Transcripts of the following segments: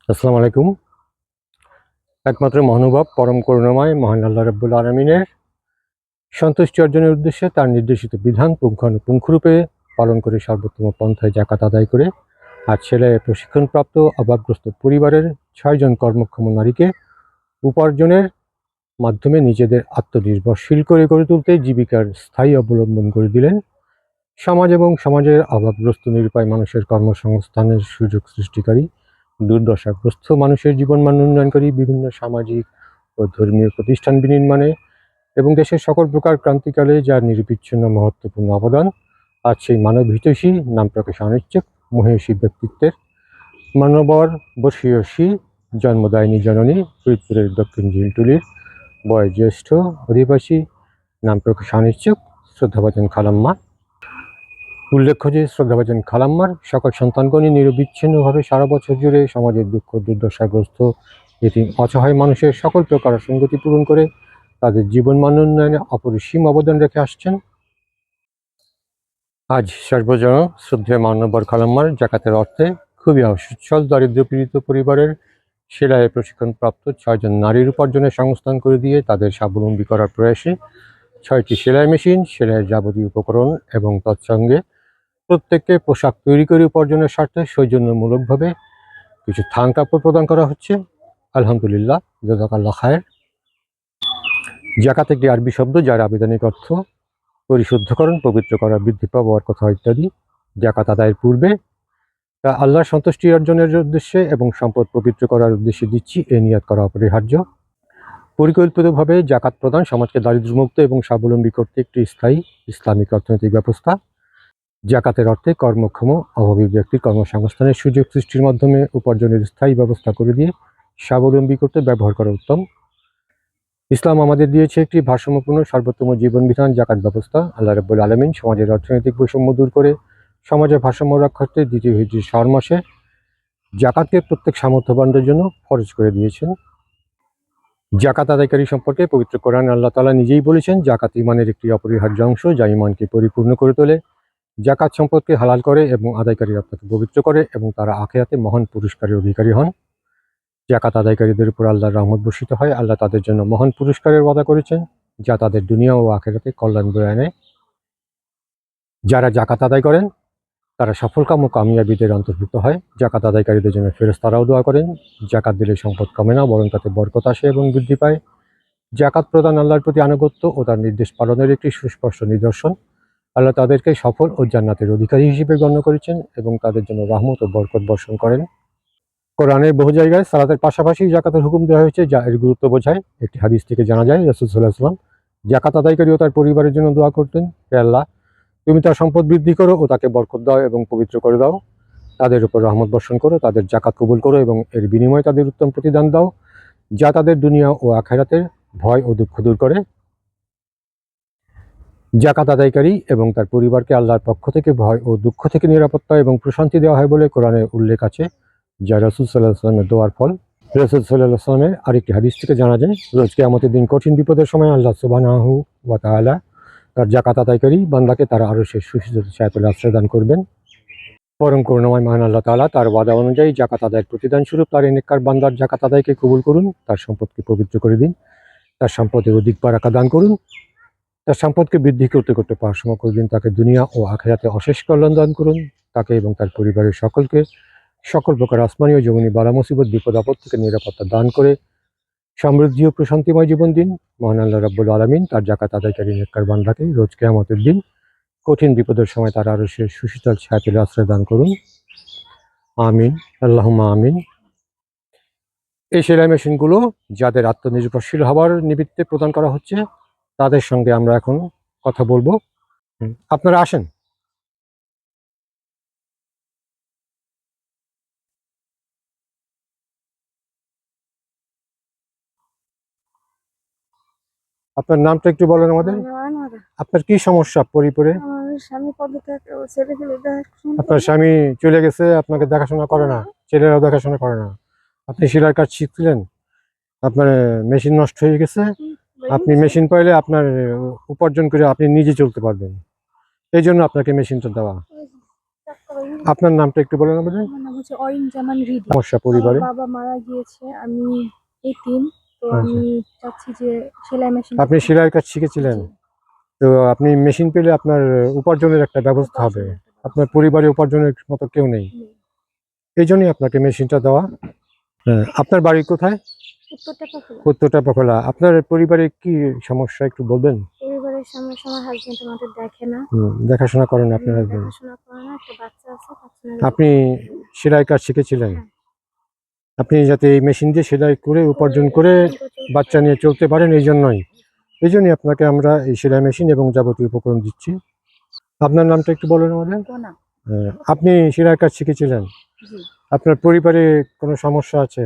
আসসালামু আলাইকুম। একমাত্র মহানুভব পরম করুণাময় মহান আল্লাহ রাব্বুল আলামিনের সন্তুষ্টি অর্জনের উদ্দেশ্যে তার নির্দেশিত বিধান পুঙ্খানুপুঙ্খরূপে পালন করে সর্বোত্তম পন্থায় জাকাত আদায় করে আজ সেলাইয়ে প্রশিক্ষণপ্রাপ্ত অভাবগ্রস্ত পরিবারের ৬ জন কর্মক্ষম নারীকে উপার্জনের মাধ্যমে নিজেদের আত্মনির্ভরশীল করে গড়ে তুলতে জীবিকার স্থায়ী অবলম্বন করে দিলেন। সমাজ এবং সমাজের অভাবগ্রস্ত নিরুপায় মানুষের কর্মসংস্থানের সুযোগ সৃষ্টিকারী, দুর্দশাগ্রস্ত মানুষের জীবনমান উন্নয়নকারী বিভিন্ন সামাজিক ও ধর্মীয় প্রতিষ্ঠান বিনির্মাণে এবং দেশের সকল প্রকার ক্রান্তিকালে যার নিরবিচ্ছিন্ন মহত্বপূর্ণ অবদান আজ সেই মানবহিতৈষী নাম প্রকাশে অনিচ্ছুক মহিষী ব্যক্তিত্বের মানবর বর্ষীয়সী জন্মদায়িনী জননী ফরিদপুরের দক্ষিণ ঝিলটুলির বয়োজ্যেষ্ঠ অধিবাসী নাম প্রকাশে অনিচ্ছুক শ্রদ্ধাভাজন খালাম্মা। উল্লেখ্য যে শ্রদ্ধাভাজন খালাম্মার সকল সন্তানগণই নিরবিচ্ছিন্নভাবে সারা বছর জুড়ে সমাজের দুঃখ দুর্দশাগ্রস্ত এতিম অসহায় মানুষের সকল প্রকার অসঙ্গতি পূরণ করে তাদের জীবনমান উন্নয়নে অপরিসীম অবদান রেখে আসছেন। আজ সর্বজন শ্রদ্ধেয় মান্যবর খালাম্মার জাকাতের অর্থে খুবই অসচ্ছল দারিদ্র্যপীড়িত পরিবারের সেলাইয়ে প্রশিক্ষণপ্রাপ্ত ৬ জন নারীর উপার্জনের সংস্থান করে দিয়ে তাদের স্বাবলম্বী করার প্রয়াসে ৬টি সেলাই মেশিন, সেলাইয়ের যাবতীয় উপকরণ এবং তৎসঙ্গে প্রত্যেককে পোশাক তৈরি করে উপার্জনের স্বার্থে সৌজন্যমূলকভাবে কিছু থান কাপড় প্রদান করা হচ্ছে। আলহামদুলিল্লাহ, জাযাকাল্লাহ খায়ের। জাকাত একটি আরবি শব্দ যার আবেদনিক অর্থ পরিশুদ্ধকরণ, পবিত্র করা, বৃদ্ধি পাওয়ার কথা ইত্যাদি। জাকাত আদায়ের পূর্বে তা আল্লাহর সন্তুষ্টি অর্জনের উদ্দেশ্যে এবং সম্পদ পবিত্র করার উদ্দেশ্যে দিচ্ছি এ নিয়াত করা অপরিহার্য। পরিকল্পিতভাবে জাকাত প্রদান সমাজকে দারিদ্র্যমুক্ত এবং স্বাবলম্বী করতে একটি স্থায়ী ইসলামিক অর্থনৈতিক ব্যবস্থা। জাকাতের অর্থে কর্মক্ষম অভাবী ব্যক্তির কর্মসংস্থানের সুযোগ সৃষ্টির মাধ্যমে উপার্জনের স্থায়ী ব্যবস্থা করে দিয়ে স্বাবলম্বী করতে ব্যবহার করা উত্তম। ইসলাম আমাদের দিয়েছে একটি ভারসাম্যপূর্ণ সর্বোত্তম জীবনবিধান জাকাত ব্যবস্থা। আল্লাহ রাব্বুল আলামিন সমাজের অর্থনৈতিক বৈষম্য দূর করে সমাজের ভারসাম্য রক্ষার্থে দ্বিতীয় হিজরির শাওয়াল মাসে জাকাতকে প্রত্যেক সামর্থ্যবানদের জন্য ফরজ করে দিয়েছেন। জাকাত আদায়কারী সম্পর্কে পবিত্র কোরআনে আল্লাহ তাআলা নিজেই বলেছেন, জাকাত ঈমানের একটি অপরিহার্য অংশ যা ঈমানকে পরিপূর্ণ করে তোলে। জাকাত সম্পদকে হালাল করে এবং আদায়কারীর আত্মাকে পবিত্র করে এবং তারা আখিরাতে মহান পুরস্কারের অধিকারী হন। জাকাত আদায়কারীদের উপর আল্লাহর রহমত বর্ষিত হয়। আল্লাহ তাদের জন্য মহান পুরস্কারের ওয়াদা করেছেন যা তাদের দুনিয়া ও আখিরাতে কল্যাণ বয়ে আনে। যারা জাকাত আদায় করেন তারা সফলকাম ও কামিয়াবিদের অন্তর্ভুক্ত হয়। জাকাত আদায়কারীদের জন্য ফেরেশতারাও দোয়া করেন। জাকাত দিলে সম্পদ কমে না, বরং তাতে বরকত আসে এবং বৃদ্ধি পায়। জাকাত প্রদান আল্লাহর প্রতি আনুগত্য ও তার নির্দেশ পালনের একটি সুস্পষ্ট নিদর্শন। আল্লাহ তাদেরকে সফল ও জান্নাতের অধিকারী হিসেবে গণ্য করেছেন এবং তাদের জন্য রহমত ও বরকত বর্ষণ করেন। কোরআনের বহু জায়গায় সালাতের পাশাপাশি জাকাতের হুকুম দেওয়া হয়েছে যা এর গুরুত্ব বোঝায়। একটি হাদিস থেকে জানা যায়, রাসূল সাল্লাল্লাহু আলাইহি ওয়াসাল্লাম জাকাত আদায়কারী ও তার পরিবারের জন্য দোয়া করতেন, হে আল্লাহ, তুমি তার সম্পদ বৃদ্ধি করো ও তাকে বরকত দাও এবং পবিত্র করে দাও। তাদের উপর রহমত বর্ষণ করো, তাদের জাকাত কবুল করো এবং এর বিনিময়ে তাদের উত্তম প্রতিদান দাও যা তাদের দুনিয়া ও আখিরাতের ভয় ও দুঃখ দূর করে। জাকাত আদায়কারী এবং তার পরিবারকে আল্লাহর পক্ষ থেকে ভয় ও দুঃখ থেকে নিরাপত্তা এবং প্রশান্তি দেওয়া হয় বলে কোরআনে উল্লেখ আছে, যা রাসূল সাল্লাল্লাহু আলাইহি ওয়াসাল্লামের দোয়ার ফল। রাসূল সাল্লাল্লাহু আলাইহি ওয়াসাল্লামের আরেকটি হাদিস থেকে জানা যায়, রোজ কিয়ামতের দিন কঠিন বিপদের সময় আল্লাহ সুবহানাহু ওয়া তাআলা তার জাকাত আদায়কারী বান্দাকে তার আরশের সুশীতল ছায়াতলে আশ্রয় দান করবেন। পরম করুণাময় মহান আল্লাহ তাআলা তার ওয়াদা অনুযায়ী জাকাত আদায়ের প্রতিদান স্বরূপ তার এই নেককার বান্দার জাকাত আদায়কে কবুল করুন, তার সম্পদকে পবিত্র করে দিন, তার সম্পদে অধিক বারাকা দান করুন, তার সম্পদকে বৃদ্ধি করতে করতে ভারসাম্য করে দিন, তাকে দুনিয়া ও আখিরাতে অশেষ কল্যাণ দান করুন, তাকে এবং তার পরিবারের সকলকে সকল প্রকার আসমানি ও জমিনি বালা মুসিবত বিপদ আপদ থেকে নিরাপত্তা দান করে সমৃদ্ধি ও প্রশান্তিময় জীবন দিন। মহান আল্লাহ রাব্বুল আলামিন তার জাকাত আদায়কারী নেককার বান্দাকে রোজ কিয়ামতের দিন কঠিন বিপদের সময় তার আরশের সুশীতল ছায়াতলে আশ্রয় দান করুন। আমিন, আল্লাহুম্মা আমিন। এই সেলাই মেশিনগুলো যাদের আত্মনির্ভরশীল হওয়ার নিমিত্তে প্রদান করা হচ্ছে তাদের সঙ্গে আমরা এখন কথা বলবো। আপনারা আসেন। আপনার নামটা একটু বলেন আমাদের। আপনার কি সমস্যা পরিপরে? আপনার স্বামী চলে গেছে, আপনাকে দেখাশোনা করে না, ছেলেরাও দেখাশোনা করে না। আপনি সেলাইয়ের কাজ শিখছিলেন, আপনার মেশিন নষ্ট হয়ে গেছে। আপনি মেশিন পাইলে আপনার উপার্জন করে আপনি নিজে চলতে পারবেন, এই জন্য আপনাকে মেশিনটা দেওয়া। আপনার নামটা একটু বলেন আমাদের। হচ্ছে অরিন জামান হৃদি। সমস্যা আমার পরিবারে? বাবা মারা গিয়েছে, আমি এতিম। তো আচ্ছা, আমি চাচ্ছি যে সেলাই মেশিন আপনি সেলাইয়ের কাজ শিখেছিলেন? জি, তো আপনি মেশিন পেলে আপনার উপার্জনের একটা ব্যবস্থা হবে। উপার্জনের একটা আপনার ব্যবস্থা। পরিবারে উপার্জনের মতো কেউ নেই। হুম। এই জন্যই আপনাকে মেশিনটা দেওয়া। হ্যাঁ, আপনার বাড়ি কোথায়? উত্তর টাকাখোলা। উত্তর টাপাখোলা। আপনার পরিবারে কি সমস্যা একটু বলবেন? পরিবারের সমস্যা, আমার হাজবেন্ড আমাদের দেখে না। দেখাশোনা করেন আপনার হাসবেন্ড। দেখাশোনা করে না, একটা বাচ্চা আছে, বাচ্চা আপনি সেলাই কাজ শিখেছিলেন? হ্যাঁ, আপনি যাতে এই মেশিন দিয়ে সেলাই করে উপার্জন করে উপার্জন করে চলতে বাচ্চা পারি। নিয়ে চলতে পারেন এই জন্যই। এই জন্যই আপনাকে আমরা এই সেলাই মেশিন এবং যাবতীয় উপকরণ দিচ্ছি। আপনার নামটা একটু বলুন আমাদের। কোনা। আপনি সেলাই কাজ শিখেছিলেন? জি। আপনার পরিবারে কোনো সমস্যা আছে?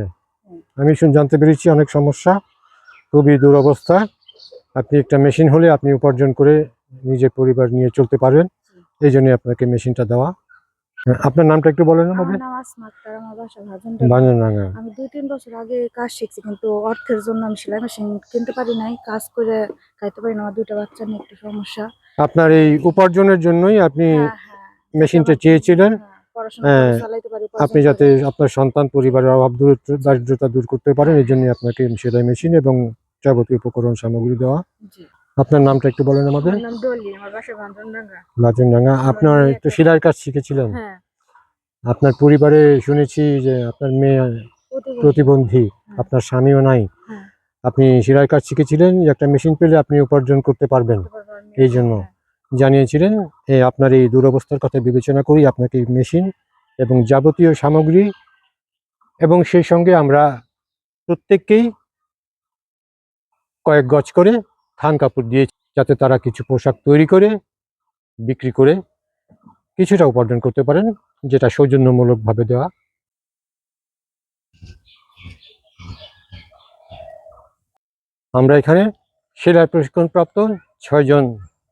হুম। আমি জানতে পেরেছি অনেক সমস্যা, খুবই দুরবস্থা। আপনি একটা মেশিন হলে আপনি উপার্জন করে নিজের পরিবার নিয়ে চলতে পারবেন। এই জন্যই আপনাকে মেশিনটা দেওয়া। আপনার নামটা একটু বলেন আমার আমাদের। নাম আসমা আক্তার, আমার বাসা ভাজনডাঙ্গা। বাঞ্জনডাঙ্গা। আমি ২-৩ বছর আগে কাজ শিখছি, কিন্তু অর্থের জন্য আমি সেলাই মেশিন কিনতে পারি নাই, কাজ করে খাইতে পারি না, আমার ২টা বাচ্চা নিয়ে একটু সমস্যা। আপনার এই উপার্জনের জন্যই আপনি হ্যাঁ, হ্যাঁ। যাতে মেশিনটা আমার চেয়েছিলেন। পড়াশোনা হ্যাঁ, ভালো চালাইতে পারি, আপনি উপার্জন যাতে করে। আপনার সন্তান পরিবারের অভাব দূর দারিদ্রতা দূর করতে পারেন হ্যাঁ, এই জন্যই আপনাকে সেলাই মেশিন এবং যাবতীয় উপকরণ সামগ্রী দেওয়া। জি। আপনার নামটা একটু বলেন আমাদের। আমার নাম ডলি, আমার বাসা ভাজনডাঙ্গা। বাঞ্জনডাঙ্গা। আমার আপনার মেয়ে তো একটা। সেলাইয়ের কাজ শিখেছিলেন? হ্যাঁ, আপনার পরিবারে শুনেছি যে আপনার মেয়ে প্রতিবন্ধী। প্রতিবন্ধী, হ্যাঁ, আপনার স্বামীও নাই। হ্যাঁ। আপনি সেলাইয়ের কাজ শিখেছিলেন, যে একটা মেশিন পেলে আপনি উপার্জন করতে পারবেন। করতে পারবো আমি। এই জন্য হ্যাঁ। জানিয়েছিলেন। আপনার এই দুরবস্থার কথা বিবেচনা করেই আপনাকে এই মেশিন এবং যাবতীয় সামগ্রী এবং সেই সঙ্গে আমরা প্রত্যেককেই কয়েক গজ করে থান কাপড় দিয়েছি, যাতে তারা কিছু পোশাক তৈরি করে বিক্রি করে কিছুটা উপার্জন করতে পারেন, যেটা সৌজন্যমূলকভাবে দেওয়া। আমরা এখানে সেলাই প্রশিক্ষণপ্রাপ্ত ৬ জন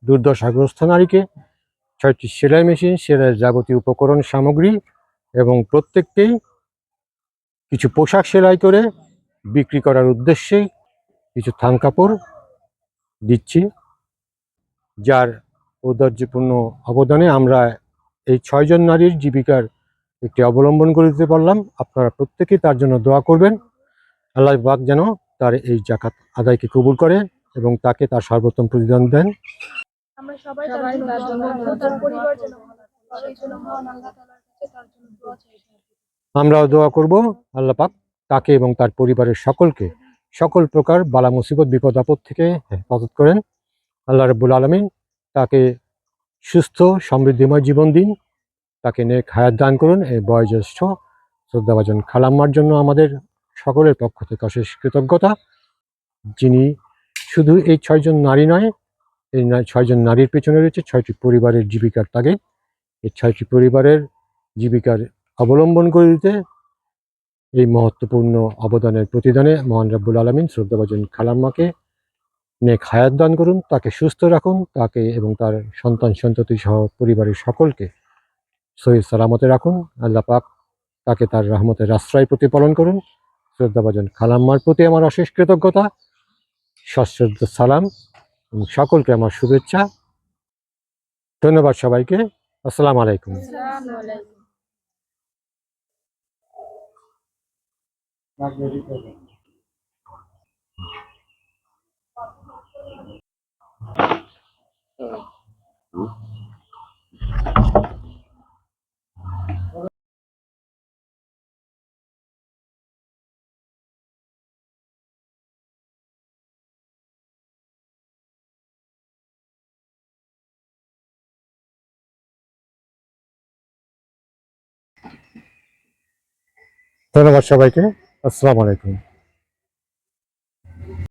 দুর্দশাগ্রস্ত নারীকে ৬টি সেলাই মেশিন, সেলাইয়ের যাবতীয় উপকরণ সামগ্রী এবং প্রত্যেককেই কিছু পোশাক সেলাই করে বিক্রি করার উদ্দেশ্যে কিছু থান কাপড় দিচ্ছি, যার ঔদার্যপূর্ণ অবদানে আমরা এই ৬ জন নারীর জীবিকার একটি অবলম্বন করে দিতে পারলাম। আপনারা প্রত্যেকেই তার জন্য দোয়া করবেন। আল্লাহ পাক যেন তার এই যাকাত আদায়কে কবুল করে এবং তাকে তার সর্বোত্তম প্রতিদান দেন। আমরা সবাই তার জন্য দোয়া করব, তার পরিবার যেন ভালো থাকে, সেই জন্য মহান আল্লাহ তাআলার কাছে তার জন্য দোয়া চাই। আমরাও দোয়া করব আল্লাহ পাক তাকে এবং তার পরিবারের সকলকে সকল প্রকার বালা মুসিবত বিপদ আপদ থেকে হেফাজত করেন। আল্লাহ রাব্বুল আলামিন তাকে সুস্থ সমৃদ্ধিময় জীবন দিন, তাকে নেক হায়াত দান করুন। এই বয়োজ্যেষ্ঠ শ্রদ্ধাভাজন খালাম্মার জন্য আমাদের সকলের পক্ষ থেকে অশেষ কৃতজ্ঞতা, যিনি শুধু এই ৬ জন নারী নয়, এই ৬ জন নারীর পেছনে রয়েছে ৬টি পরিবারের জীবিকার তাগিদ। এই ৬টি পরিবারের জীবিকার অবলম্বন করে দিতে এই মহত্বপূর্ণ অবদানের প্রতিদানে মহান রাব্বুল আলামিন শ্রদ্ধাভাজন খালাম্মাকে নেক হায়াত দান করুন, তাকে সুস্থ রাখুন, তাকে এবং তার সন্তান সন্ততি সহ পরিবারের সকলকে সহি সালামতে রাখুন। আল্লাহ পাক তাকে তার রহমতের আশ্রয় প্রতিপালন করুন। শ্রদ্ধাভাজন খালাম্মার প্রতি আমার অশেষ কৃতজ্ঞতা, সশ্রদ্ধ সালাম এবং সকলকে আমার শুভেচ্ছা। ধন্যবাদ সবাইকে। আসসালামু আলাইকুম। আসসালামু আলাইকুম। ধন্যবাদ সবাইকে। আসসালামু আলাইকুম।